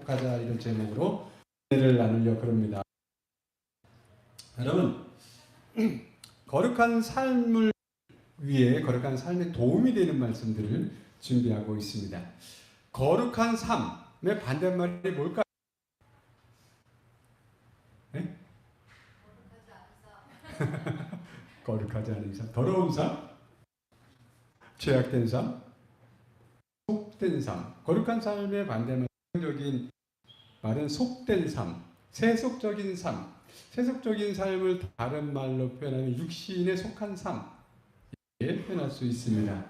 거룩하자 이런 제목으로 은혜를 나누려고 합니다. 여러분, 거룩한 삶을 위해 거룩한 삶에 도움이 되는 말씀들을 준비하고 있습니다. 거룩한 삶의 반대말이 뭘까요? 네? 거룩하지 않은 삶, 더러운 삶, 죄악된 삶, 속된 삶. 거룩한 삶의 반대적인 말은 속된 삶, 세속적인 삶. 세속적인 삶을 다른 말로 표현하면 육신에 속한 삶 이렇게 표현할 수 있습니다.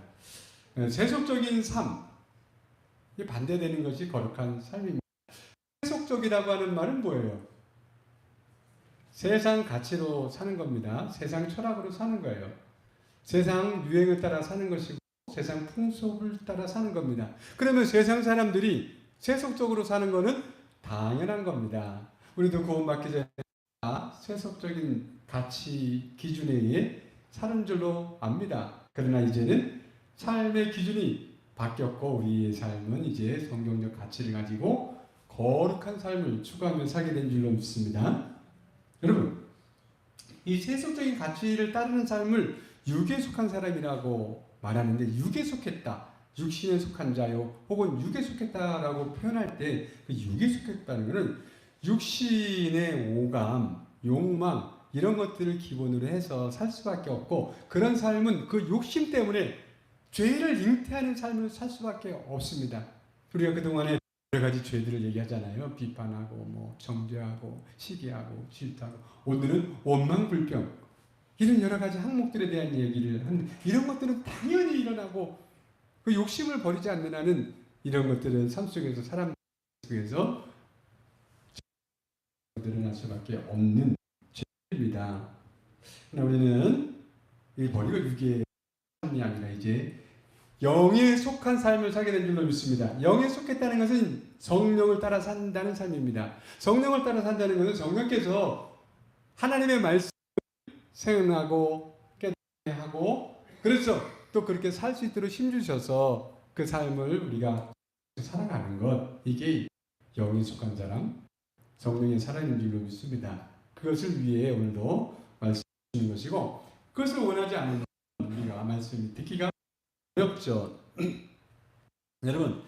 세속적인 삶이 반대되는 것이 거룩한 삶입니다. 세속적이라고 하는 말은 뭐예요? 세상 가치로 사는 겁니다. 세상 철학으로 사는 거예요. 세상 유행을 따라 사는 것이고 세상 풍속을 따라 사는 겁니다. 그러면 세상 사람들이 세속적으로 사는 것은 당연한 겁니다. 우리도 구원받기 전에 세속적인 가치 기준에 의해 사는 줄로 압니다. 그러나 이제는 삶의 기준이 바뀌었고 우리의 삶은 이제 성경적 가치를 가지고 거룩한 삶을 추구하며 살게 된 줄로 믿습니다. 여러분, 이 세속적인 가치를 따르는 삶을 육에 속한 사람이라고 말하는데, 육에 속했다, 육신에 속한 자요 혹은 육에 속했다라고 표현할 때 그 육에 속했다는 것은 육신의 오감, 욕망 이런 것들을 기본으로 해서 살 수밖에 없고, 그런 삶은 그 욕심 때문에 죄를 잉태하는 삶을 살 수밖에 없습니다. 우리가 그동안에 여러 가지 죄들을 얘기하잖아요. 비판하고 정죄하고 시기하고 질투하고, 오늘은 원망 불평 이런 여러 가지 항목들에 대한 얘기를 하는데, 이런 것들은 당연히 일어나고 그 욕심을 버리지 않는 한은 이런 것들은 삶 속에서 사람 속에서 늘어날 수밖에 없는 죄입니다. 그러나 우리는 이 버리고 육의 삶이 아니라 이제 영에 속한 삶을 살게 된 줄로 믿습니다. 영에 속했다는 것은 성령을 따라 산다는 삶입니다. 성령을 따라 산다는 것은 성령께서 하나님의 말씀을 생각하고 깨닫게 하고, 그래서 또 그렇게 살 수 있도록 힘주셔서 그 삶을 우리가 살아가는 것, 이게 영에 속한 사람, 성령의 살아있는 줄로 믿습니다. 그것을 위해 오늘도 말씀 주시는 것이고, 그것을 원하지 않는 우리가 말씀을 듣기가 어렵죠. 여러분,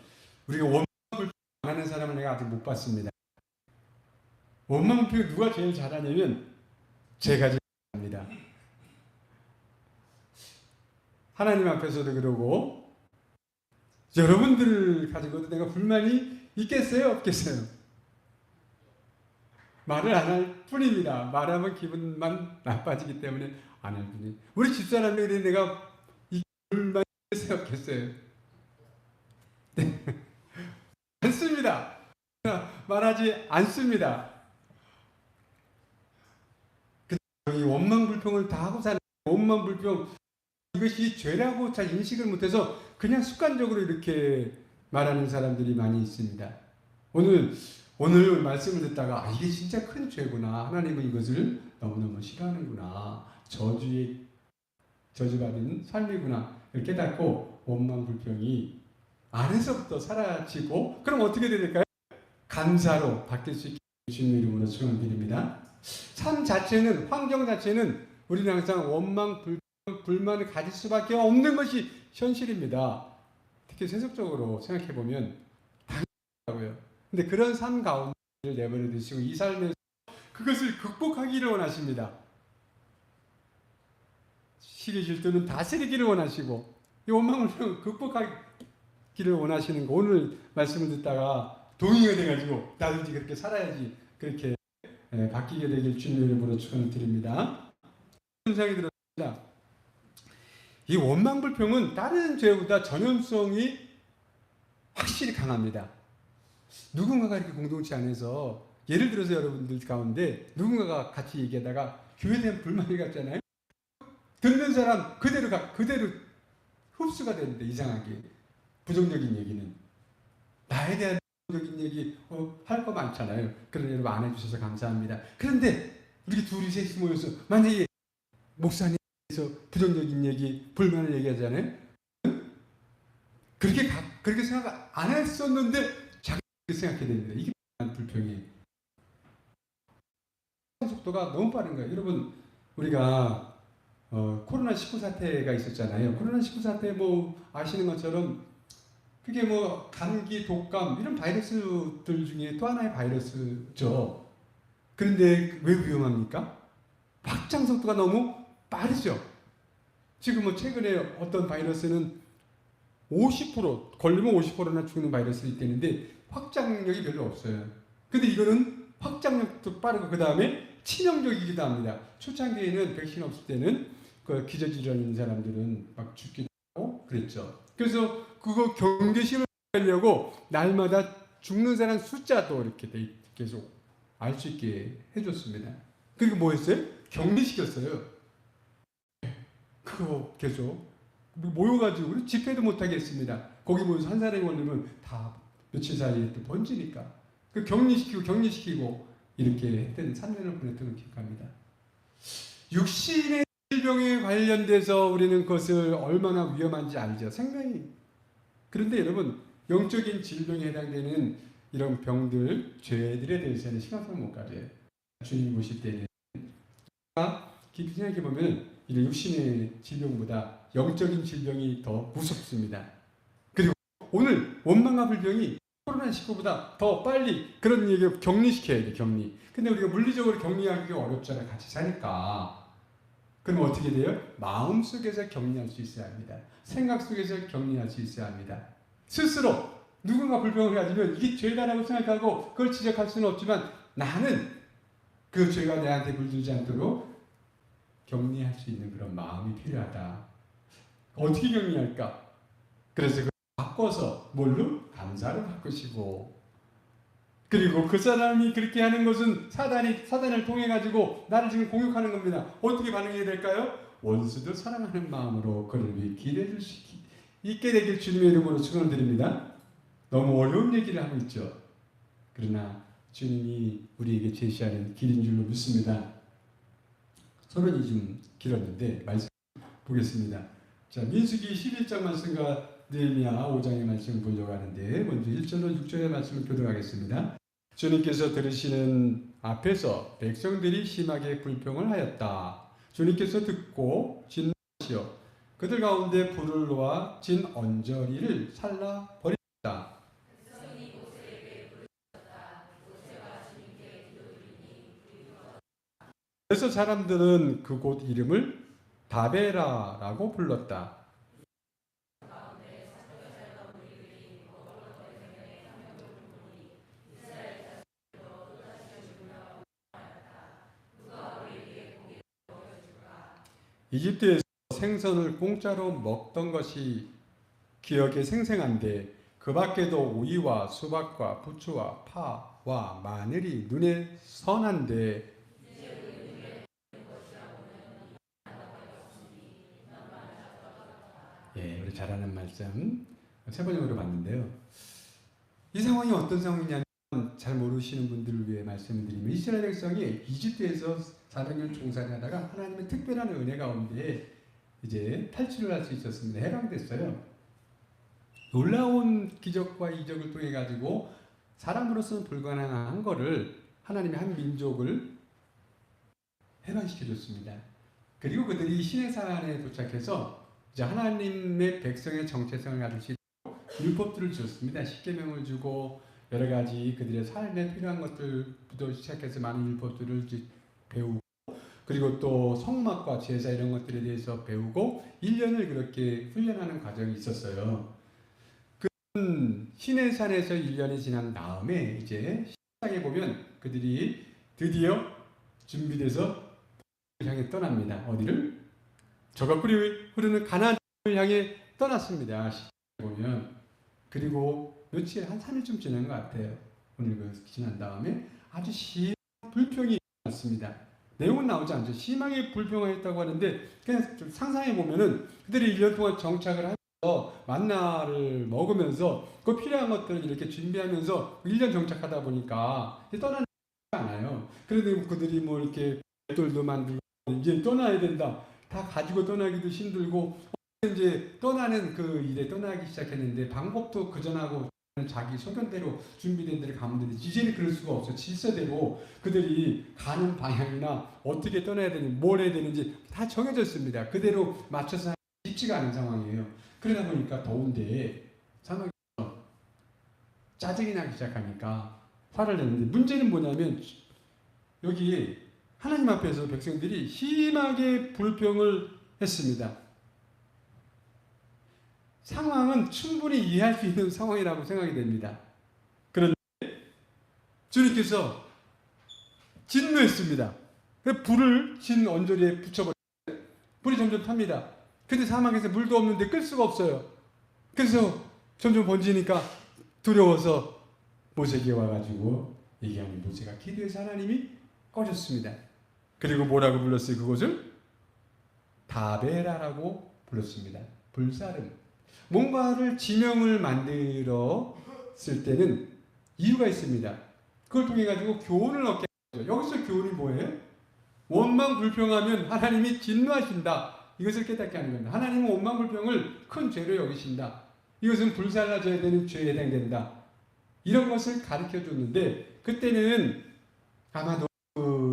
우리가 원망불평 하는 사람을 내가 아직 못 봤습니다. 원망불평 누가 제일 잘하냐면 제가 제일 잘합니다. 하나님 앞에서도 그러고 여러분들 가지고도 내가 불만이 있겠어요? 없겠어요? 말을 안 할 뿐입니다. 말하면 기분만 나빠지기 때문에 안 할 뿐이에요. 우리 집사람들이 내가 이 불만이 있겠어요? 없겠어요? 네. 않습니다. 말하지 않습니다. 이 원망불평을 다 하고 사는, 원망불평 이것이 죄라고 잘 인식을 못해서 그냥 습관적으로 이렇게 말하는 사람들이 많이 있습니다. 오늘 말씀을 듣다가 이게 진짜 큰 죄구나, 하나님은 이것을 너무너무 싫어하는구나, 저주받은 삶이구나 이렇게 깨닫고 원망불평이 안에서부터 사라지고, 그럼 어떻게 될까요? 감사로 바뀔 수 있게 주님의 이름으로 축원드립니다. 삶 자체는, 환경 자체는 우리는 항상 원망, 불만을 가질 수밖에 없는 것이 현실입니다. 특히 세속적으로 생각해보면 당연하고요. 근데 그런 삶 가운데를 내버려 두시고 이 삶에서 그것을 극복하기를 원하십니다. 시기 질투는 다스리기를 원하시고 이 원망을 극복하기를 원하시는 거, 오늘 말씀을 듣다가 동의가 돼가지고 나도 이제 그렇게 살아야지, 그렇게 바뀌게 되길 주님의 이름으로 축원드립니다. 생각이 들었습니다. 이 원망불평은 다른 죄보다 전염성이 확실히 강합니다. 누군가가 이렇게 공동체 안에서, 예를 들어서 여러분들 가운데 누군가가 같이 얘기하다가 교회에 대한 불만이 같잖아요. 듣는 사람 그대로 흡수가 되는데, 이상하게 부정적인 얘기는 나에 대한 부정적인 얘기 할 거 많잖아요. 그런 여러분 안 해주셔서 감사합니다. 그런데 우리 둘이 셋이 모여서 만약에 목사님께서 부정적인 얘기, 불만을 얘기하잖아요. 그렇게 생각 안 했었는데 자기 생각해야 됩니다. 이게 불평이 속도가 너무 빠른 거예요. 여러분, 우리가 코로나19 사태가 있었잖아요. 코로나19 사태 뭐 아시는 것처럼 그게 뭐 감기, 독감 이런 바이러스들 중에 또 하나의 바이러스죠. 그런데 왜 위험합니까? 확장 속도가 너무 빠르죠. 지금 뭐 최근에 어떤 바이러스는 50% 걸리면 50%나 죽는 바이러스가 있다는데 확장력이 별로 없어요. 근데 이거는 확장력도 빠르고 그 다음에 치명적이기도 합니다. 초창기에는 백신 없을 때는 그 기저질환 있는 사람들은 막 죽기도 하고 그랬죠. 그래서 그거 경계심을 하려고 날마다 죽는 사람 숫자도 이렇게 계속 알 수 있게 해줬습니다. 그리고 뭐 했어요? 격리시켰어요. 그거 계속 모여가지고 우리 집회도 못하게 했습니다. 거기 모여서 한 사람이 걸리면 다 며칠 사이에 또 번지니까 그 격리시키고 이렇게 했던 3년을 보냈던 걸 기억합니다. 육신의 질병에 관련돼서 우리는 그것을 얼마나 위험한지 알죠. 생명이. 그런데 여러분, 영적인 질병에 해당되는 이런 병들, 죄들에 대해서는 심각성을 못 가져요. 주님 보실 때는 깊이 생각해 보면 이런 육신의 질병보다 영적인 질병이 더 무섭습니다. 그리고 오늘 원망과 불병이 코로나19보다 더 빨리 그런 얘기를 격리시켜야 돼, 격리. 근데 우리가 물리적으로 격리하기가 어렵잖아요. 같이 사니까. 그럼 어떻게 돼요? 마음 속에서 격리할 수 있어야 합니다. 생각 속에서 격리할 수 있어야 합니다. 스스로 누군가 불평을 가지면 이게 죄다라고 생각하고 그걸 지적할 수는 없지만 나는 그 죄가 내한테 물들지 않도록 격리할 수 있는 그런 마음이 필요하다. 어떻게 격리할까? 그래서 그걸 바꿔서 뭘로? 감사를 바꾸시고, 그리고 그 사람이 그렇게 하는 것은 사단을 통해 가지고 나를 지금 공격하는 겁니다. 어떻게 반응해야 될까요? 원수도 사랑하는 마음으로 그를 위해 기대줄 수 있게 되길 주님의 이름으로 축원드립니다. 너무 어려운 얘기를 하고 있죠. 그러나 주님이 우리에게 제시하는 길인 줄로 믿습니다. 서론이 좀 길었는데 말씀 보겠습니다. 자, 민수기 11장 말씀과 느헤미야 5장의 말씀을 보려고 하는데 먼저 1절로 6절의 말씀을 교독하겠습니다. 주님께서 들으시는 앞에서 백성들이 심하게 불평을 하였다. 주님께서 듣고 진노하시어 그들 가운데 불을 놓아 진 언저리를 살라 버리셨다. 그래서 사람들은 그곳 이름을 다베라라고 불렀다. 이집트에서 생선을 공짜로 먹던 것이 기억에 생생한데 그 밖에도 오이와 수박과 부추와 파와 마늘이 눈에 선한데 우리 잘 아는 말씀 세 번역으로 봤는데요. 이 상황이 어떤 상황이냐면 잘 모르시는 분들을 위해 말씀드리면 이스라엘 백성이 이집트에서 400년 종살이하다가 하나님의 특별한 은혜 가운데 이제 탈출을 할 수 있었습니다. 해방됐어요. 놀라운 기적과 이적을 통해 가지고 사람으로서는 불가능한 거를 하나님이 한 민족을 해방시켜 줬습니다. 그리고 그들이 시내산에 도착해서 이제 하나님의 백성의 정체성을 가질 수 있도록 율법들을 줬습니다. 십계명을 주고 여러 가지 그들의 삶에 필요한 것들부터 시작해서 많은 율법들을 배우고 그리고 또 성막과 제사 이런 것들에 대해서 배우고 1년을 그렇게 훈련하는 과정이 있었어요. 그 시내산에서 1년이 지난 다음에 이제 시장에 보면 그들이 드디어 준비돼서 향해 떠납니다. 어디를? 저가 꿀이 흐르는 가나안을 향해 떠났습니다. 시장에 보면 그리고 며칠 한 3일쯤 지난 것 같아요. 오늘 그 지난 다음에 아주 심한 불평이 났습니다. 내용은 나오지 않죠. 심하게 불평했다고 하는데 그냥 좀 상상해 보면은 그들이 1년 동안 정착을 하면서 만나를 먹으면서 그 필요한 것들을 이렇게 준비하면서 1년 정착하다 보니까 떠나는 않아요. 그런데 그들이 뭐 이렇게 돌도 만들고 이제 떠나야 된다. 다 가지고 떠나기도 힘들고 이제 떠나는 그 일에 떠나기 시작했는데 방법도 그전하고 자기 소견대로 준비된 데를 가면 되는데 이제는 그럴 수가 없어. 질서대로 그들이 가는 방향이나 어떻게 떠나야 되는지 뭘 해야 되는지 다 정해졌습니다. 그대로 맞춰서 쉽지가 않은 상황이에요. 그러다 보니까 더운데 사막에서 짜증이 나기 시작하니까 화를 내는데 문제는 뭐냐면 여기 하나님 앞에서 백성들이 심하게 불평을 했습니다. 상황은 충분히 이해할 수 있는 상황이라고 생각이 됩니다. 그런데 주님께서 진노했습니다. 불을 진 언저리에 붙여버렸어요. 불이 점점 탑니다. 근데 사막에서 물도 없는데 끌 수가 없어요. 그래서 점점 번지니까 두려워서 모세에게 와가지고 얘기하니 모세가 기도해서 하나님이 꺼졌습니다. 그리고 뭐라고 불렀어요? 그곳을 다베라라고 불렀습니다. 불사름. 뭔가를 지명을 만들었을 때는 이유가 있습니다. 그걸 통해 가지고 교훈을 얻게 하죠. 여기서 교훈이 뭐예요? 원망 불평하면 하나님이 진노하신다. 이것을 깨닫게 하는 겁니다. 하나님은 원망 불평을 큰 죄로 여기신다. 이것은 불살라져야 되는 죄에 해당된다. 이런 것을 가르쳐 줬는데 그때는 아마도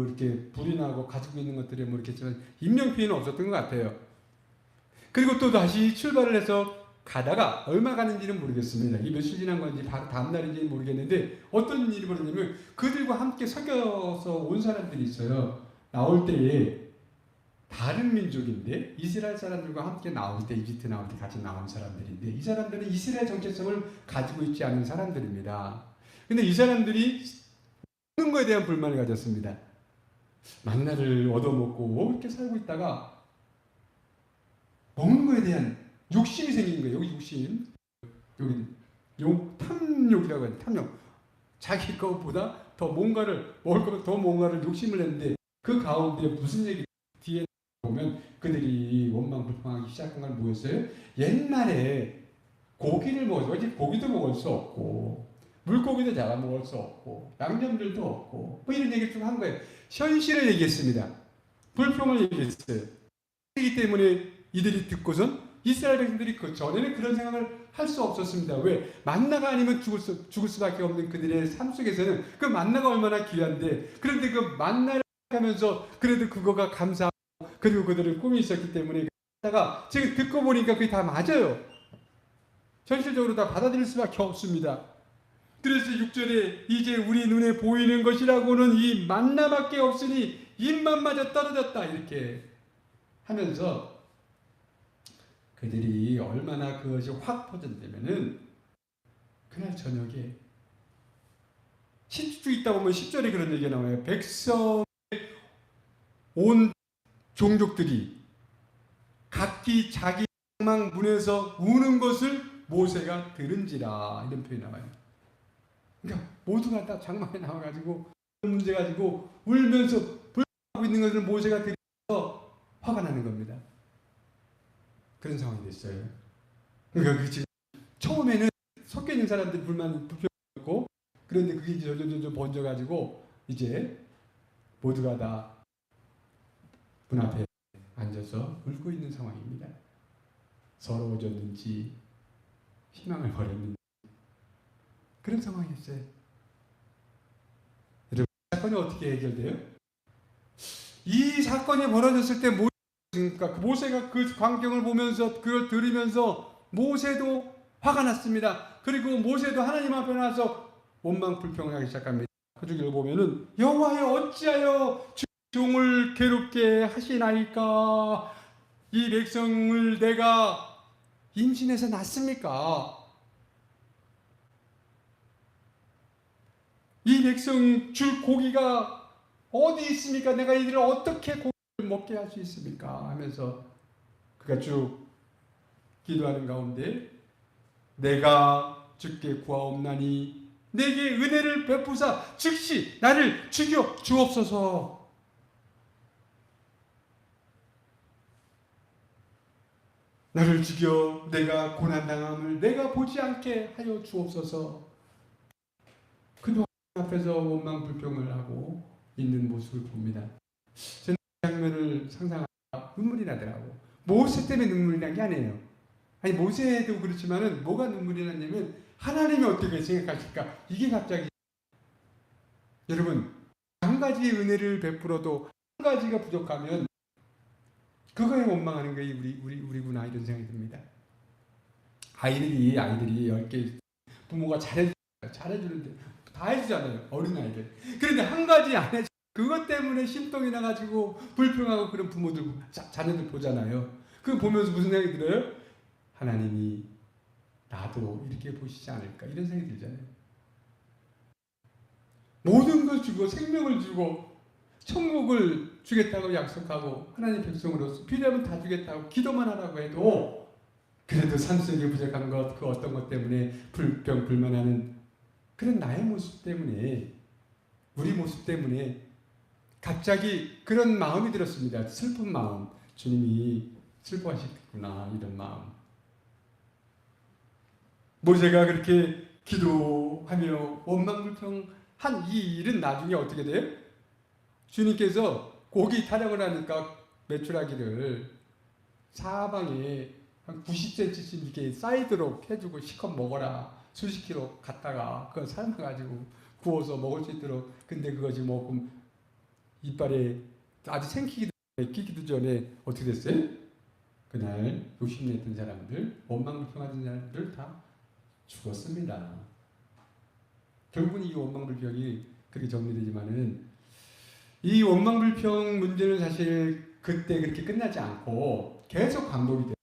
이렇게 불이 나고 가지고 있는 것들에 뭐 이렇게 인명 피해는 없었던 것 같아요. 그리고 또 다시 출발을 해서 가다가 얼마 가는지는 모르겠습니다. 이 며칠 지난 건지 바로 다음 날인지는 모르겠는데 어떤 일이 벌어지냐면 그들과 함께 섞여서 온 사람들이 있어요. 나올 때에 다른 민족인데 이스라엘 사람들과 함께 나올 때 이집트 나올 때 같이 나온 사람들인데 이 사람들은 이스라엘 정체성을 가지고 있지 않은 사람들입니다. 근데 이 사람들이 먹는 거에 대한 불만을 가졌습니다. 만나를 얻어먹고 이렇게 살고 있다가 먹는 거에 대한 욕심이 생긴 거예요. 여기 욕심. 여기 탐욕이라고 해요. 탐욕. 자기 것보다 더 뭔가를 먹을 것보다 더 뭔가를 욕심을 했는데 그 가운데 무슨 얘기 뒤에 보면 그들이 원망 불평하기 시작한 건 뭐였어요? 옛날에 고기를 먹었어. 이제 고기도 먹을 수 없고 물고기도 잡아 먹을 수 없고 양념들도 없고 뭐 이런 얘기를 좀 한 거예요. 현실을 얘기했습니다. 불평을 얘기했어요. 그렇기 때문에 이들이 듣고선 이스라엘 백성들이 그 전에는 그런 생각을 할 수 없었습니다. 왜? 만나가 아니면 죽을 수밖에 없는 그들의 삶 속에서는 그 만나가 얼마나 귀한데 그런데 그 만나를 하면서 그래도 그거가 감사하고 그리고 그들은 꿈이 있었기 때문에 하다가 지금 듣고 보니까 그게 다 맞아요. 현실적으로 다 받아들일 수밖에 없습니다. 그래서 6절에 이제 우리 눈에 보이는 것이라고는 이 만나밖에 없으니 입맛마저 떨어졌다 이렇게 하면서 그들이 얼마나 그것이 확 퍼진다면은 그날 저녁에 10주 있다 보면 10절에 그런 얘기가 나와요. 백성의 온 종족들이 각기 자기 방망 문에서 우는 것을 모세가 들은지라 이런 표현이 나와요. 그러니까 모두가 다 장막에 나와가지고 문제 가지고 울면서 불평하고 있는 것을 모세가 들으면서 화가 나는 겁니다. 그런 상황이 됐어요. 그러니까 그 지금 처음에는 섞여 있는 사람들이 불평했고 그런데 그게 이제 점점 번져가지고 이제 모두가 다 문 앞에 앉아서 울고 있는 상황입니다. 서러워졌는지 희망을 버렸는지 그런 상황이었어요. 여러분 사건이 어떻게 해결돼요? 이 사건이 벌어졌을 때 그러니까 모세가 그 광경을 보면서 그걸 들으면서 모세도 화가 났습니다. 그리고 모세도 하나님 앞에 나서 원망 불평하기 시작합니다. 그 중에 보면은 여호와여 어찌하여 종을 괴롭게 하시나이까 이 백성을 내가 임신해서 낳습니까? 이 백성 줄 고기가 어디 있습니까? 내가 이들을 어떻게 고기를 먹게 할 수 있습니까? 하면서 그가 쭉 기도하는 가운데 내가 주께 구하옵나니 내게 은혜를 베푸사 즉시 나를 죽여 주옵소서. 나를 죽여 내가 고난당함을 내가 보지 않게 하여 주옵소서. 그동안 앞에서 원망 불평을 하고 있는 모습을 봅니다. 저는 그 장면을 상상하다 눈물이 나더라고. 모세 때문에 눈물이 난 게 아니에요. 아니 모세도 그렇지만은 뭐가 눈물이 났냐면 하나님이 어떻게 생각하실까? 이게 갑자기 여러분 한 가지의 은혜를 베풀어도 한 가지가 부족하면 그거에 원망하는 게 우리구나 이런 생각이 듭니다. 아이들이 10개 부모가 잘해주는데 다 해주잖아요. 어린아이들. 그런데 한 가지 안 해주 그것 때문에 심통이 나가지고 불평하고 그런 부모들, 자녀들 보잖아요. 그거 보면서 무슨 생각이 들어요? 하나님이 나도 이렇게 보시지 않을까 이런 생각이 들잖아요. 모든 걸 주고 생명을 주고 천국을 주겠다고 약속하고 하나님 백성으로서 필요하면 다 주겠다고 기도만 하라고 해도 그래도 산속에 부족한 것, 그 어떤 것 때문에 불평, 불만하는 그런 나의 모습 때문에 우리 모습 때문에 갑자기 그런 마음이 들었습니다. 슬픈 마음. 주님이 슬퍼하시겠구나 이런 마음. 모세가 그렇게 기도하며 원망불평한 이 일은 나중에 어떻게 돼요? 주님께서 고기 타령을 하니까 메추라기를 사방에 한 90cm씩 이렇게 쌓이도록 해주고 실컷 먹어라. 수십 킬로 갖다가 그걸 삶아가지고 구워서 먹을 수 있도록. 근데 그것이 먹으면 이빨에 아주 끼기도 전에 어떻게 됐어요? 그날 욕심냈던 사람들, 원망불평하던 사람들 다 죽었습니다. 결국은 이 원망불평이 그렇게 정리되지만은 이 원망불평 문제는 사실 그때 그렇게 끝나지 않고 계속 반복이 돼요.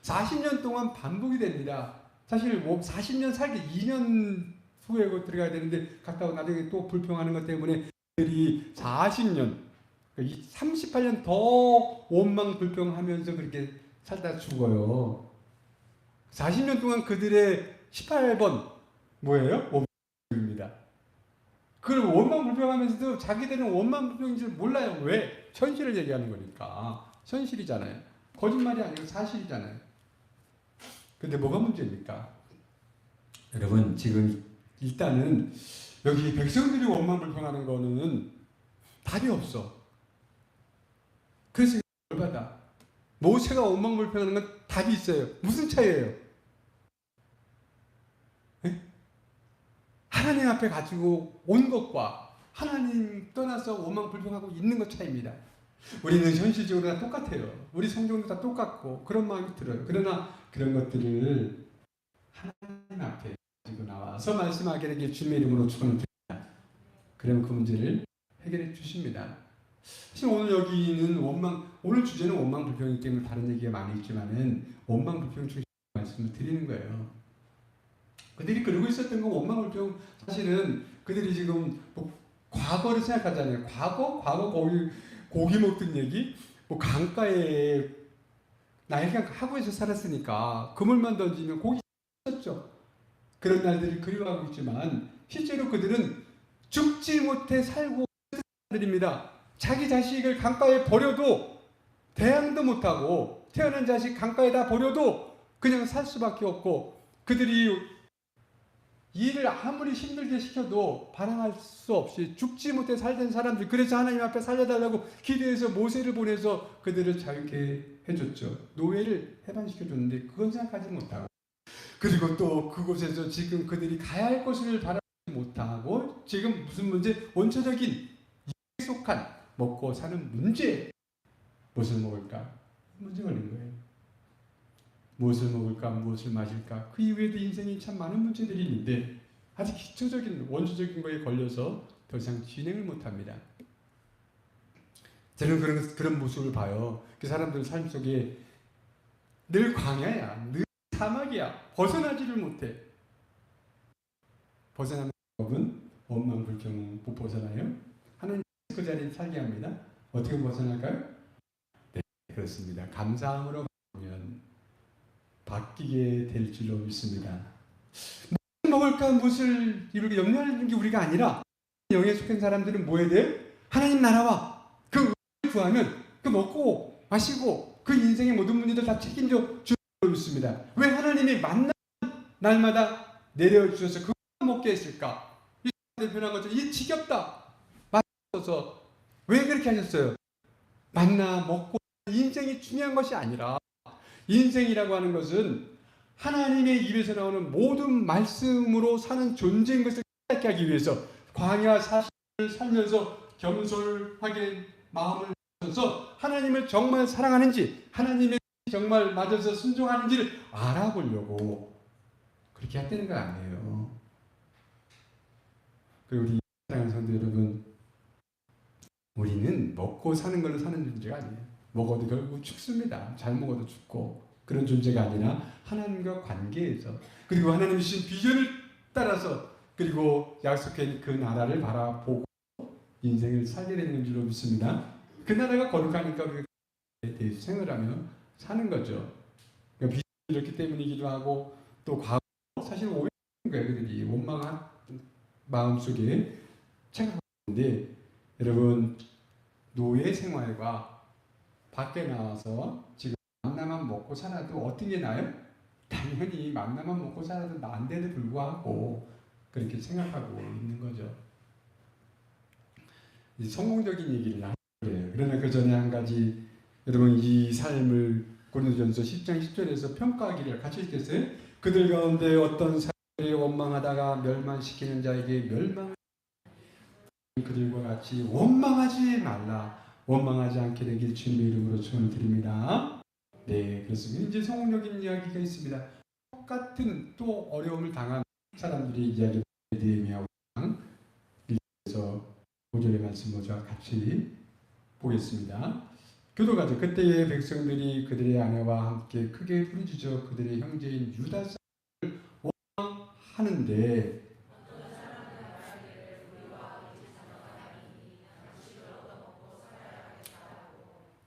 40년 동안 반복이 됩니다. 사실 40년 살기 2년 후에 들어가야 되는데 갔다가 나중에 또 불평하는 것 때문에 그들이 40년, 38년 더 원망불평하면서 그렇게 살다 죽어요. 40년 동안 그들의 18번 뭐예요? 원망입니다. 그걸 원망불평하면서도 자기들은 원망불평인 줄 몰라요. 왜? 현실을 얘기하는 거니까. 현실이잖아요. 거짓말이 아니고 사실이잖아요. 근데 뭐가 문제입니까? 여러분 지금 일단은 여기 백성들이 원망불평하는 거는 답이 없어. 그래서 열받아. 모세가 원망불평하는 건 답이 있어요. 무슨 차이예요? 네? 하나님 앞에 가지고 온 것과 하나님 떠나서 원망불평하고 있는 것 차이입니다. 우리는 현실적으로 다 똑같아요. 우리 성경도 다 똑같고 그런 마음이 들어요. 그러나 그런 것들을 하나님 앞에 가지고 나와서 말씀하게 되길 주님의 이름으로 축원드립니다. 그러면 그 문제를 해결해 주십니다. 사실 오늘 여기는 오늘 주제는 원망불평이기 때문에 다른 얘기가 많이 있지만은 원망불평 중심 말씀을 드리는 거예요. 그들이 그러고 있었던 건 원망불평 사실은 그들이 지금 뭐 과거를 생각하잖아요. 과거 고기 먹던 얘기, 뭐 강가에 나이가 하구에서 살았으니까 그물만 던지면 고기 있었죠. 그런 날들을 그리워하고 있지만 실제로 그들은 죽지 못해 살고 있는 사람들입니다. 자기 자식을 강가에 버려도 대항도 못하고 태어난 자식 강가에다 버려도 그냥 살 수밖에 없고 그들이 일을 아무리 힘들게 시켜도 반항할 수 없이 죽지 못해 살던 사람들. 그래서 하나님 앞에 살려달라고 기도해서 모세를 보내서 그들을 자유케 해줬죠. 노예를 해방시켜줬는데 그건 생각하지 못하고 그리고 또 그곳에서 지금 그들이 가야 할 곳을 바라보지 못하고 지금 무슨 문제? 원초적인 입에 속한 먹고 사는 문제. 무엇을 먹을까? 문제 걸린 거예요. 무엇을 먹을까? 무엇을 마실까? 그 이후에도 인생이 참 많은 문제들이 있는데 아주 기초적인 원초적인 거에 걸려서 더 이상 진행을 못합니다. 저는 그런 모습을 봐요. 그 사람들 삶 속에 늘 광야야. 늘 사막이야. 벗어나지를 못해. 벗어나는 법은 원망불평 못 벗어나요? 하나님 그 자리에 살게 합니다. 어떻게 벗어날까요? 네, 그렇습니다. 감사함으로 바꾸면 바뀌게 될 줄로 믿습니다. 무엇을 먹을까 무엇을 입을까 염려하는 게 우리가 아니라 영에 속한 사람들은 뭐 해야 돼요? 하나님 나라와 그 의를 구하면 그 먹고 마시고 그 인생의 모든 문제들 다 책임져 줄로 믿습니다. 왜 하나님이 만난 날마다 내려주셔서 그거 먹게 했을까? 이 대표한 것처럼 이 지겹다 맛없어서 왜 그렇게 하셨어요? 만나 먹고 인생이 중요한 것이 아니라 인생이라고 하는 것은 하나님의 입에서 나오는 모든 말씀으로 사는 존재인 것을 깨닫게 하기 위해서 광야 40년을 살면서 겸손하게 마음을 하면서 하나님을 정말 사랑하는지, 하나님의 정말 맞아서 순종하는지를 알아보려고 그렇게 했다는 거 아니에요. 그리고 우리 사랑하는 성도 여러분, 우리는 먹고 사는 걸로 사는 존재가 아니에요. 먹어도 결국 죽습니다. 잘 먹어도 죽고 그런 존재가 아니라 하나님과 관계에서, 그리고 하나님이 주신 비전을 따라서, 그리고 약속한 그 나라를 바라보고 인생을 살게 되는 줄로 믿습니다. 그 나라가 거룩하니까 우리가 대해서 생활하며 사는 거죠. 그러니까 비전이 이렇기 때문이기도 하고, 또 과거 사실 오해하는 거예요. 그들이 원망한 마음속에 생각하고 있는데, 여러분, 노예 생활과 밖에 나와서 지금 만나만 먹고 살아도 어떤 게 나아요? 당연히 만나만 먹고 살아도 나은데도 불구하고 그렇게 생각하고 있는 거죠. 성공적인 얘기를 하는 거예요. 그러나 그 전에 한 가지, 여러분 이 삶을 고린도전서 10장 10절에서 평가하기를 같이 읽겠어요? 그들 가운데 어떤 사람이 원망하다가 멸망시키는 자에게 멸망, 그들과 같이 원망하지 말라. 원망하지 않게 되길 주님의 이름으로 축원을 드립니다. 네, 그렇습니다. 이제 성공적인 이야기가 있습니다. 똑같은 또 어려움을 당한 사람들의 이야기를 느헤미야 왕 1절에서 5절의 말씀 먼저 같이 보겠습니다. 교도가죠. 그때의 백성들이 그들의 아내와 함께 크게 부르짖어 그들의 형제인 유다 사람을 원망하는데,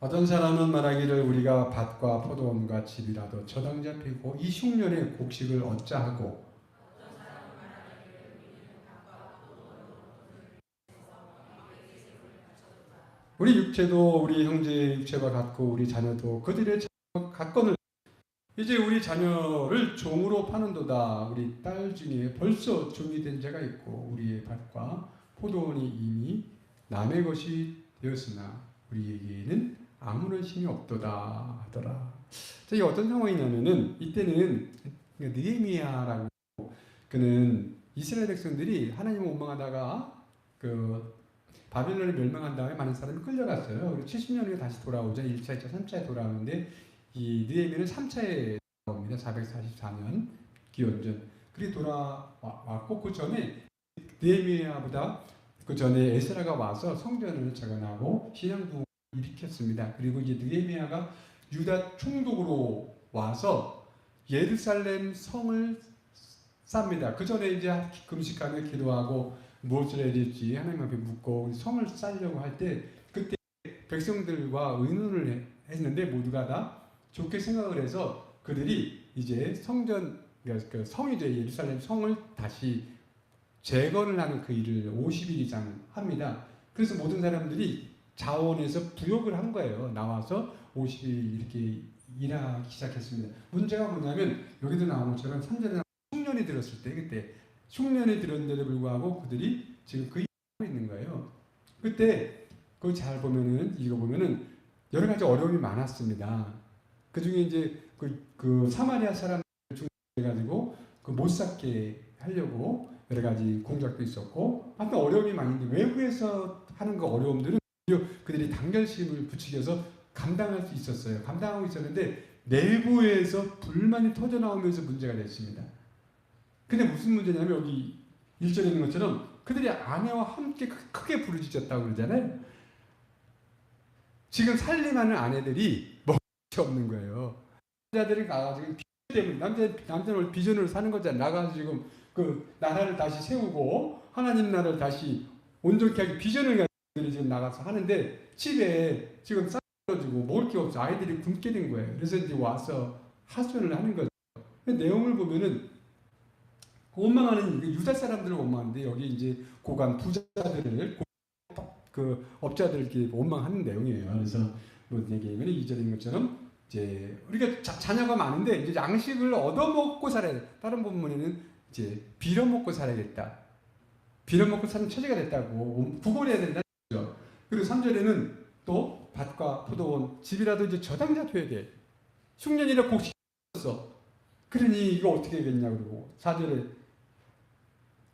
어떤 사람은 말하기를 우리가 밭과 포도원과 집이라도 저당 잡히고 이 흉년에 곡식을 얻자 하고, 우리 육체도 우리 형제의 육체와 같고 우리 자녀도 그들의 갖건을, 이제 우리 자녀를 종으로 파는도다. 우리 딸 중에 벌써 종이 된 자가 있고 우리의 밭과 포도원이 이미 남의 것이 되었으나 우리에게는 아무런 힘이 없도다 하더라. 이게 어떤 상황이냐면은, 이때는 느헤미야라고, 그는 이스라엘 백성들이 하나님을 원망하다가 그 바벨론이 멸망한 다음에 많은 사람이 끌려갔어요. 그리고 70년 후에 다시 돌아오죠. 1차, 2차, 3차에 돌아오는데, 이 느헤미야는 3차에 돌아옵니다. 444년 기원전. 그리고 돌아왔고, 그 전에 느헤미야보다 그 전에 에스라가 와서 성전을 재건하고 신앙부흥을 일으켰습니다. 그리고 이제 느헤미야가 유다 총독으로 와서 예루살렘 성을 쌉니다. 그 전에 이제 금식하며 기도하고 무엇을 해야 될지 하나님 앞에 묻고 성을 쌓으려고 할 때, 그때 백성들과 의논을 했는데 모두가 다 좋게 생각을 해서 그들이 이제 성전, 그 성이죠, 예루살렘 성을 다시 재건을 하는 그 일을 50일 이상 합니다. 그래서 모든 사람들이 자원에서 부역을 한 거예요. 나와서 50일 이렇게 일하기 시작했습니다. 문제가 뭐냐면, 여기도 나온 것처럼 3절에 흉년이 들었을 때, 그때 흉년이 들었는데도 불구하고 그들이 지금 그 일을 하고 있는 거예요. 그때 그걸 잘 보면은, 읽어보면은 여러 가지 어려움이 많았습니다. 그 중에 이제 그 사마리아 사람들 중에가지고 그 못 살게 하려고 여러 가지 공작도 있었고, 하여튼 어려움이 많은데, 외부에서 하는 그 어려움들은 그들이 단결심을 부추겨서 감당할 수 있었어요. 감당하고 있었는데 내부에서 불만이 터져 나오면서 문제가 됐습니다. 근데 무슨 문제냐면, 여기 1절에 있는 것처럼 그들이 아내와 함께 크게 부르짖었다고 그러잖아요. 지금 살림하는 아내들이 먹을 게 없는 거예요. 남자들이 가가지고 비전 때문에, 남자는 비전으로 사는 거잖아요. 나가서 지금 그 나라를 다시 세우고 하나님 나라를 다시 온전케 하기 비전을 가지고 지금 나가서 하는데, 집에 지금 싸가지고 먹을 게 없어. 아이들이 굶게 된 거예요. 그래서 이제 와서 하소연을 하는 거죠. 내용을 보면은 원망하는 유다 사람들을 원망하는데, 여기 이제 고관 부자들을, 그 업자들을 이렇게 원망하는 내용이에요. 그래서 무슨 얘기냐면 2절에 있는 것처럼 이제 우리가 자녀가 많은데 이제 양식을 얻어먹고 살아야 돼. 다른 본문에는 이제 빌어먹고 살아야겠다. 빌어먹고 사는 처지가 됐다고 구걸해야 된다. 그리고 3절에는 또 밭과 포도원, 집이라도 이제 저당 잡혀야 돼. 흉년이라 곡식이 없어. 그러니 이거 어떻게 하겠냐고 그러고 4절에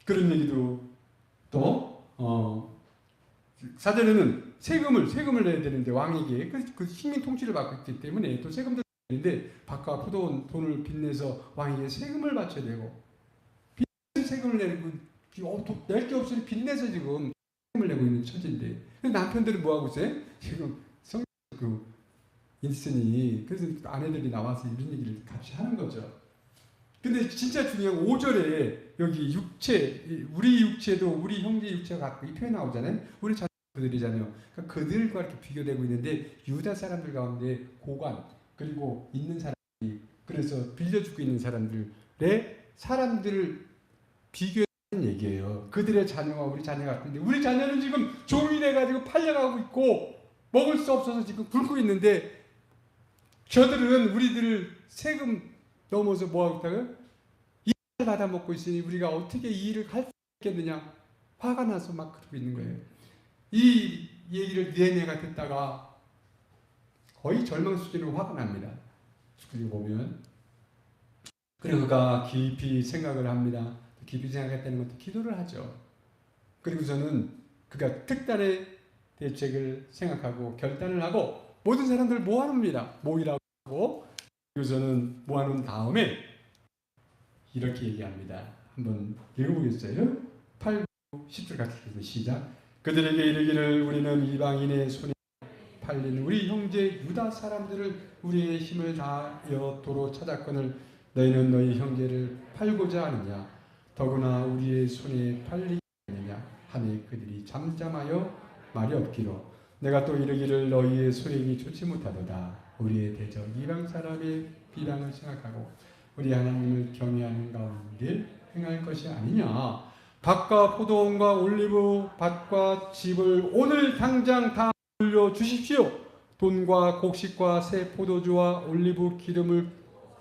그런 얘기도 또 4절에는 세금을 내야 되는데 왕에게 그 식민 통치를 받고 있기 때문에 또 세금도 내는데 밭과 포도원 돈을 빚내서 왕에게 세금을 바쳐야 되고 세금을 내고 낼 게 없으니 빚내서 지금 세금을 내고 있는 처지인데 남편들은 뭐 하고 있어요? 지금 그 인슨이 그래서 아내들이 나와서 이런 얘기를 같이 하는 거죠. 근데 진짜 중요한 5절에 여기 육체, 우리 육체도 우리 형제 육체가 갖고 이 표현 나오잖아요. 우리 자녀들이잖아요. 그러니까 그들과 이렇게 비교되고 있는데 유다 사람들 가운데 고관 그리고 있는 사람들이 그래서 빌려주고 있는 사람들을 비교하는 얘기예요. 그들의 자녀와 우리 자녀 같은데 우리 자녀는 지금 종이 돼가지고 팔려가고 있고 먹을 수 없어서 지금 굶고 있는데 저들은 우리들을 세금 넘어서 뭐하고 있다고요? 일을 받아 먹고 있으니 우리가 어떻게 이 일을 할 수 있겠느냐 화가 나서 막 그러고 있는 거예요. 이 얘기를 내내가 듣다가 거의 절망 수준으로 화가 납니다. 그리고 보면 그리고 그가 깊이 생각을 합니다. 깊이 생각했다는 것도 기도를 하죠. 그리고서는 그가 특단의 대책을 생각하고 결단을 하고 모든 사람들 모아놓습니다. 모이라고 하고 그래서는 모아놓은 다음에 이렇게 얘기합니다. 한번 읽어보겠어요? 8, 9, 10절 같이 읽어서 시작. 그들에게 이르기를 우리는 이방인의 손에 팔린 우리 형제 유다 사람들을 우리의 힘을 다하여 도로 찾았거늘 너희는 너희 형제를 팔고자 하느냐 더구나 우리의 손에 팔리지 않느냐 하니 그들이 잠잠하여 말이 없기로 내가 또 이르기를 너희의 소행이 좋지 못하도다 우리의 대적 이방 사람의 비방을 생각하고 우리 하나님을 경외하는 가운데 행할 것이 아니냐 밭과 포도원과 올리브 밭과 집을 오늘 당장 다 돌려주십시오. 돈과 곡식과 새 포도주와 올리브 기름을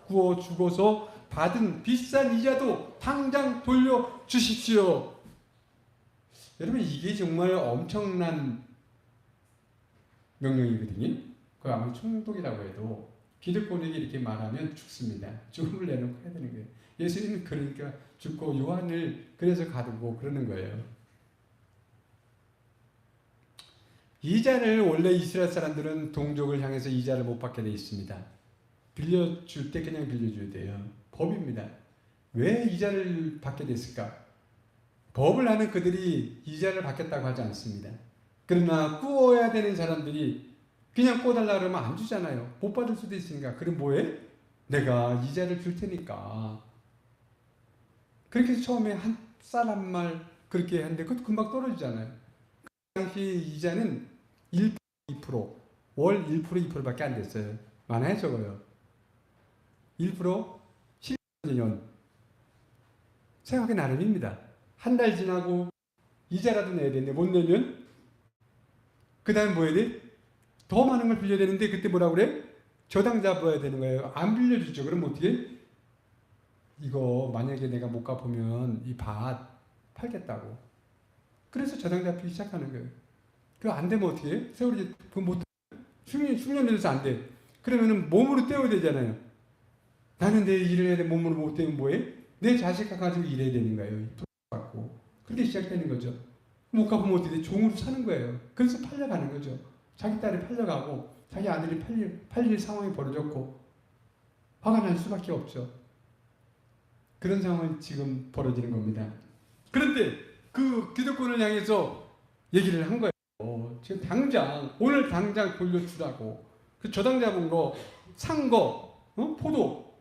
구워 주고서 받은 비싼 이자도 당장 돌려주십시오. 여러분 이게 정말 엄청난 명령이거든요. 그 아무리 총독이라고 해도 기득권에게 이렇게 말하면 죽습니다. 죽음을 내놓고 해야 되는 거예요. 예수님은 그러니까 죽고 요한을 그래서 가두고 그러는 거예요. 이자를 원래 이스라엘 사람들은 동족을 향해서 이자를 못 받게 돼 있습니다. 빌려줄 때 그냥 빌려줘야 돼요. 법입니다. 왜 이자를 받게 됐을까? 법을 하는 그들이 이자를 받겠다고 하지 않습니다. 그러나 꾸어야 되는 사람들이 그냥 꾸어달라 그러면 안 주잖아요. 못 받을 수도 있으니까. 그럼 뭐해? 내가 이자를 줄 테니까. 그렇게 해서 처음에 한 쌀 한 말 그렇게 했는데 그것도 금방 떨어지잖아요. 그 당시 이자는 1%, 2%, 월 1%, 2%밖에 안 됐어요. 많아요, 적어요. 1%, 10년. 생각이 나름입니다. 한 달 지나고 이자라도 내야 되는데 못 내면 그 다음에 뭐 해야 돼? 더 많은 걸 빌려야 되는데 그때 뭐라고 그래? 저당 잡아야 되는 거예요. 안 빌려주죠. 그럼 어떻게? 이거 만약에 내가 못 갚으면 이 밭 팔겠다고. 그래서 저당 잡히기 시작하는 거예요. 그거 안 되면 어떻게 해? 세월이 그거 못 숙련돼서 안 돼. 그러면은 몸으로 떼어야 되잖아요. 나는 내 일을 해야 돼. 몸으로 못 떼면 뭐해? 내 자식 가지고 일해야 되는 거예요. 돈 받고. 그렇게 시작되는 거죠. 못 갚으면 어떻게 돼? 종으로 사는 거예요. 그래서 팔려가는 거죠. 자기 딸이 팔려가고 자기 아들이 팔릴 상황이 벌어졌고 화가 날 수밖에 없죠. 그런 상황이 지금 벌어지는 겁니다. 그런데 그 기득권을 향해서 얘기를 한 거예요. 지금 당장 오늘 당장 돌려주라고. 그 저당 잡은 거 산 거 포도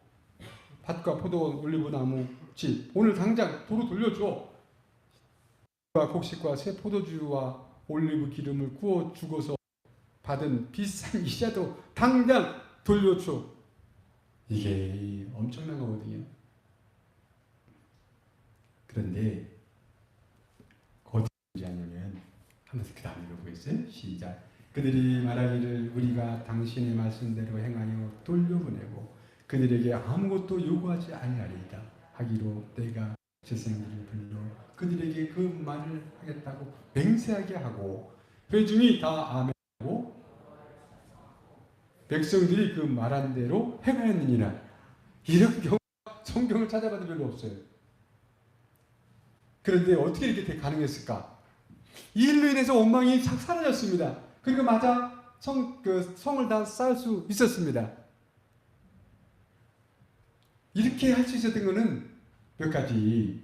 밭과 포도 올리브나무 집 오늘 당장 도로 돌려줘. 곡식과 새 포도주와 올리브 기름을 구워 주고서 받은 비싼 이자도 당장 돌려줘. 이게 엄청난 거거든요. 그런데 어디 하냐면 한번 그 다음 읽어보겠어요? 시작. 그들이 말하기를 우리가 당신의 말씀대로 행하여 돌려보내고 그들에게 아무것도 요구하지 아니하리이다 하기로 내가 제사장들을 불러 그들에게 그 말을 하겠다고 맹세하게 하고 회중이 다 아멘하고 백성들이 그 말한 대로 행하였느니라. 이런 경우가 성경을 찾아봐도 별로 없어요. 그런데 어떻게 이렇게 가능했을까? 이 일로 인해서 원망이 싹 사라졌습니다. 그리고 맞아 성을 다 쌓을 수 있었습니다. 이렇게 할 수 있었던 것은 몇 가지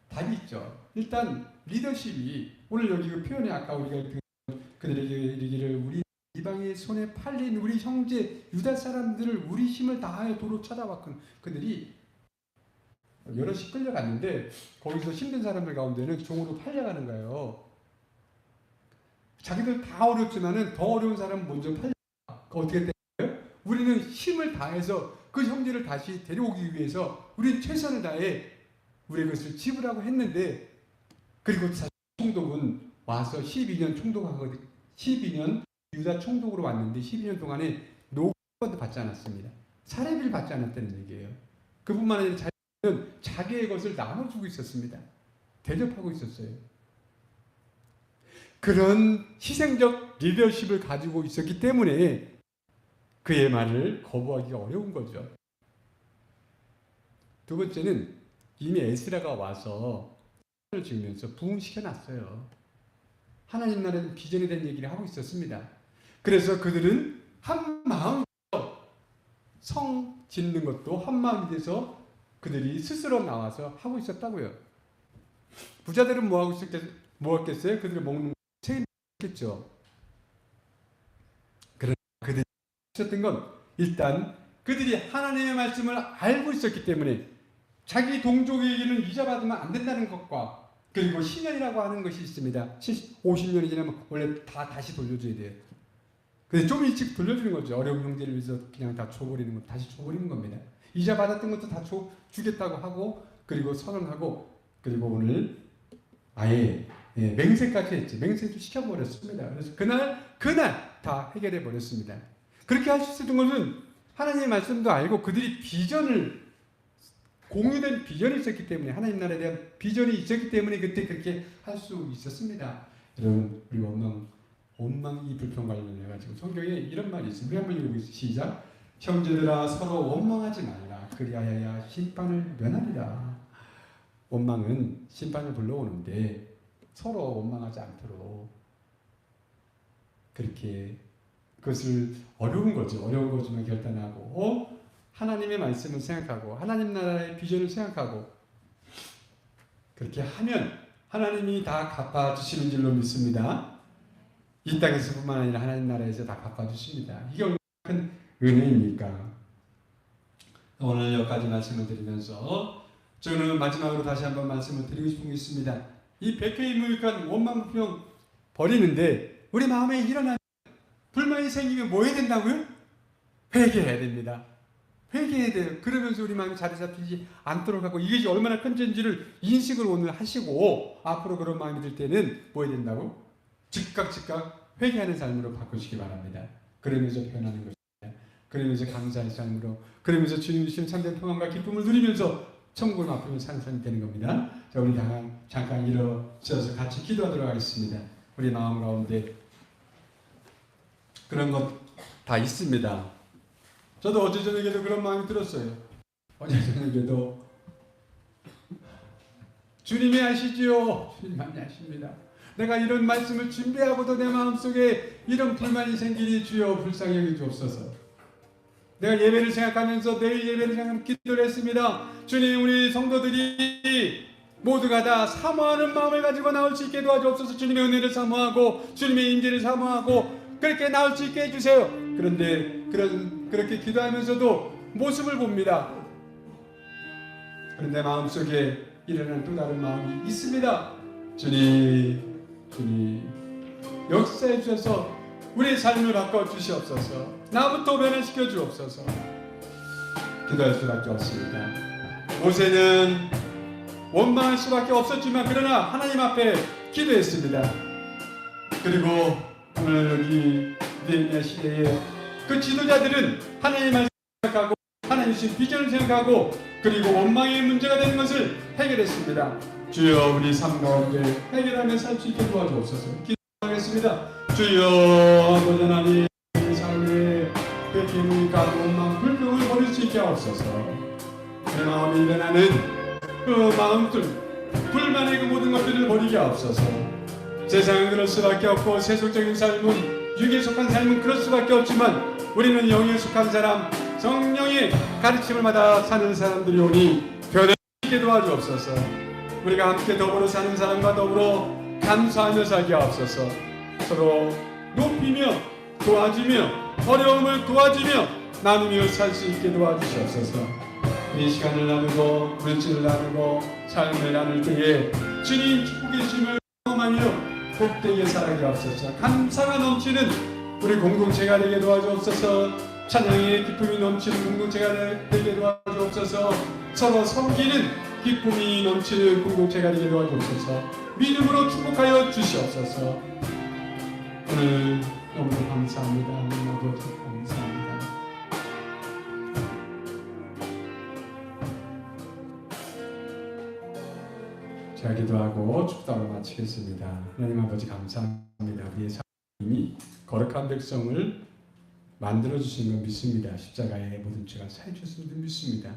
답이 있죠. 일단 리더십이 오늘 여기 그 표현에 아까 우리가 그들에게 이르기를 우리 이방의 손에 팔린 우리 형제 유다 사람들을 우리 힘을 다하여 도로 찾아왔건 그들이 여럿이 끌려갔는데 거기서 힘든 사람들 가운데는 종으로 팔려가는 거예요. 자기들 다 어렵지만은 더 어려운 사람은 먼저 팔려. 어떻게 돼요? 우리는 힘을 다해서 그 형제를 다시 데려오기 위해서 우리는 최선을 다해 우리의 것을 지불하고 했는데 그리고 사실 총독은 와서 12년 총독하거든. 12년 유다 총독으로 왔는데 12년 동안에 노고도 받지 않았습니다. 사례비를 받지 않았다는 얘기예요. 그뿐만 아니라 자기는 자기의 것을 나눠주고 있었습니다. 대접하고 있었어요. 그런 희생적 리더십을 가지고 있었기 때문에 그의 말을 거부하기가 어려운 거죠. 두 번째는 이미 에스라가 와서 을 지으면서 부흥시켜놨어요. 하나님 나라는 비전에 대한 얘기를 하고 있었습니다. 그래서 그들은 한 마음으로 성 짓는 것도 한 마음이 돼서 그들이 스스로 나와서 하고 있었다고요. 부자들은 뭐 하겠어요? 그들이 먹는 책임졌겠죠. 그러나 그들이 있었던 건 일단 그들이 하나님의 말씀을 알고 있었기 때문에 자기 동족에게는 이자 받으면 안 된다는 것과 그리고 신년이라고 하는 것이 있습니다. 50년이 지나면 원래 다시 돌려줘야 돼요. 근데 좀 일찍 돌려주는 거죠. 어려운 형제를 위해서 그냥 다 줘버리는 거, 다시 줘버리는 겁니다. 이자 받았던 것도 다 주겠다고 하고 그리고 선언하고 그리고 오늘 아예 맹세까지 했지. 맹세도 시켜버렸습니다. 그래서 그날 다 해결해 버렸습니다. 그렇게 할 수 있었던 것은 하나님의 말씀도 알고 그들이 비전을 공유된 비전이 있었기 때문에 하나님 나라에 대한 비전이 있었기 때문에 그때 그렇게 할 수 있었습니다. 여러분 우리 원망이 불평 관련해가지고 성경에 이런 말이 있습니다. 우리 한번 읽어보겠습니다. 시작. 형제들아 서로 원망하지 말라. 그리하여야 심판을 면하리라. 원망은 심판을 불러오는데 서로 원망하지 않도록 그렇게 그것을 어려운 거지만 결단하고 하나님의 말씀을 생각하고 하나님 나라의 비전을 생각하고 그렇게 하면 하나님이 다 갚아주시는 줄로 믿습니다. 이 땅에서뿐만 아니라 하나님 나라에서 다 갚아주십니다. 이게 얼마나 큰 은혜입니까? 오늘 여기까지 말씀을 드리면서 저는 마지막으로 다시 한번 말씀을 드리고 싶은 게 있습니다. 이 백회의무익한 원망 불평 버리는데 우리 마음에 일어나면 불만이 생기면 뭐 해야 된다고요? 회개해야 됩니다. 회개해야 돼요. 그러면서 우리 마음이 자리 잡히지 않도록 하고 이것이 얼마나 큰 죄인지를 인식을 오늘 하시고 앞으로 그런 마음이 들 때는 뭐 해야 된다고? 즉각 회개하는 삶으로 바꾸시기 바랍니다. 그러면서 변하는 것입니다. 그러면서 감사의 삶으로 그러면서 주님 주신 참된 평안과 기쁨을 누리면서 천국을 앞으로 사는 삶이 되는 겁니다. 자, 우리 잠깐 일어서서 같이 기도하도록 하겠습니다. 우리 마음 가운데 그런 것 다 있습니다. 저도 어제 저녁에도 그런 마음이 들었어요. 어제 저녁에도 주님이 아시지요? 주님만이 아십니다. 내가 이런 말씀을 준비하고도 내 마음속에 이런 불만이 생기니 주여 불쌍히 여겨 주옵소서. 내가 예배를 생각하면서 내일 예배를 생각하면서 기도를 했습니다. 주님 우리 성도들이 모두가 다 사모하는 마음을 가지고 나올 수 있게 도와주옵소서. 주님의 은혜를 사모하고 주님의 인재를 사모하고 그렇게 나올 수 있게 해주세요. 그런데 그렇게 기도하면서도 모습을 봅니다. 그런데 마음속에 일어나는 또 다른 마음이 있습니다. 주님 역사해 주셔서 우리의 삶을 바꿔주시옵소서. 나부터 변화시켜 주옵소서. 기도할 수밖에 없습니다. 모세는 원망할 수밖에 없었지만 그러나 하나님 앞에 기도했습니다. 그리고 오늘 여기 느헤미야 시대에 그 지도자들은 하나님의 말씀을 생각하고 하나님 주신 비전을 생각하고 그리고 원망의 문제가 되는 것을 해결했습니다. 주여 우리 삶 가운데 해결하며 살 수 있게 도와주옵소서. 기도하겠습니다. 주여 아버지 하나님 우리 삶에 백해무익한 원망 불평을 버릴 수 있게 하옵소서. 내 마음에 일어나는 그 마음들, 불만의 그 모든 것들을 버리게 하옵소서. 세상은 그럴 수밖에 없고 세속적인 삶은, 육에 속한 삶은 그럴 수밖에 없지만 우리는 영에 속한 사람, 성령의 가르침을 받아 사는 사람들이 오니 변화있게 도와주옵소서. 우리가 함께 더불어 사는 사람과 더불어 감사하며 살게 하옵소서. 서로 높이며 도와주며 어려움을 도와주며 나누며 살 수 있게 도와주시옵소서. 이 시간을 나누고 물질을 나누고 삶을 나눌 때에 주님 축복의 경험하며 복되게 살아가게 하옵소서. 감사가 넘치는 우리 공동체가 되게 도와주옵소서. 찬양의 기쁨이 넘치는 공동체가 되게 도와주옵소서. 서로 섬기는 기쁨이 넘치는 공동체가 되게 도와주옵소서. 믿음으로 축복하여 주시옵소서. 오늘 너무 감사합니다. 하나님 아버지 감사합니다. 제가 기도하고 축도하러 마치겠습니다. 하나님 아버지 감사합니다. 우리의 삶이 거룩한 백성을 만들어주신 걸 믿습니다. 십자가의 모든 죄가 사해주신 줄 믿습니다.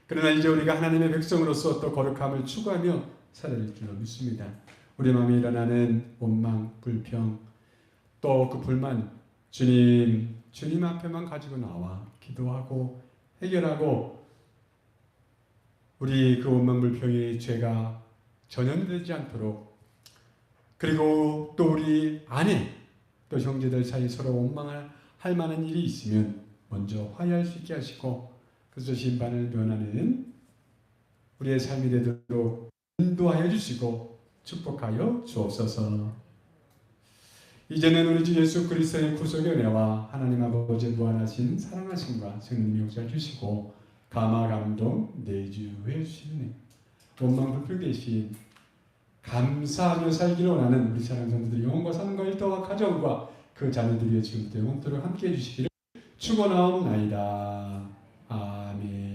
그러나 이제 우리가 하나님의 백성으로서 또 거룩함을 추구하며 살아야 될 줄로 믿습니다. 우리 마음에 일어나는 원망, 불평, 또 그 불만, 주님 앞에만 가지고 나와 기도하고 해결하고 우리 그 원망, 불평의 죄가 전염되지 않도록, 그리고 또 우리 아내, 또 형제들 사이 서로 원망을 할 만한 일이 있으면 먼저 화해할 수 있게 하시고 그래서 심판을 면하는 우리의 삶이 되도록 인도하여 주시고 축복하여 주옵소서. 이제는 우리 주 예수 그리스도의 구속의 은혜와 하나님 아버지의 무한하신 사랑하심과 성령의 역사 주시고 감화 감동 내주해 주시는 원망 불평 대신 감사하며 살기를 원하는 우리 사랑하는 성도들의 영혼과 삶과 일터와 가정과 그 자녀들이 지금부터 영원토록 함께해 주시기를 축원하옵나이다. 아멘.